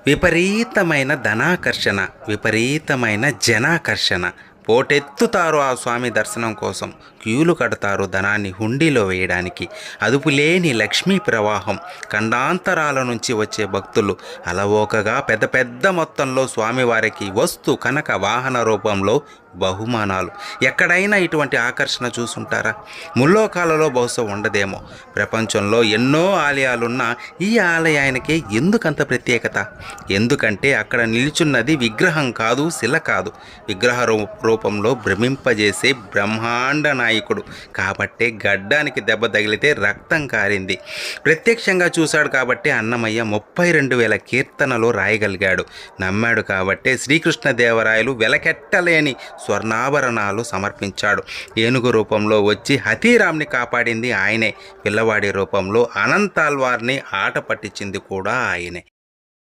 విపరీతమైన ధనాకర్షణ, విపరీతమైన జనాకర్షణ. పోటెత్తుతారు ఆ స్వామి దర్శనం కోసం, క్యూలు కడతారు ధనాన్ని హుండీలో వేయడానికి. అదుపులేని లక్ష్మీ ప్రవాహం, ఖండాంతరాల నుంచి వచ్చే భక్తులు అలవోకగా పెద్ద పెద్ద మొత్తంలో స్వామివారికి వస్తు కనక వాహన రూపంలో బహుమానాలు. ఎక్కడైనా ఇటువంటి ఆకర్షణ చూసుంటారా? ముల్లోకాలలో బహుశా ఉండదేమో. ప్రపంచంలో ఎన్నో ఆలయాలున్నా ఈ ఆలయానికే ఎందుకంత ప్రత్యేకత? ఎందుకంటే అక్కడ నిల్చున్నది విగ్రహం కాదు, శిల కాదు, విగ్రహ రూపంలో భ్రమింపజేసే బ్రహ్మాండ నాయకుడు. కాబట్టే గడ్డానికి దెబ్బ తగిలితే రక్తం కారింది. ప్రత్యక్షంగా చూశాడు కాబట్టి అన్నమయ్య 32,000 కీర్తనలు రాయగలిగాడు. నమ్మాడు కాబట్టే శ్రీకృష్ణదేవరాయలు వెలకెట్టలేని స్వర్ణాభరణాలు సమర్పించాడు. ఏనుగు రూపంలో వచ్చి హతీరామ్ని కాపాడింది ఆయనే. పిల్లవాడి రూపంలో అనంతాల్వార్ని ఆట పట్టించింది కూడా ఆయనే.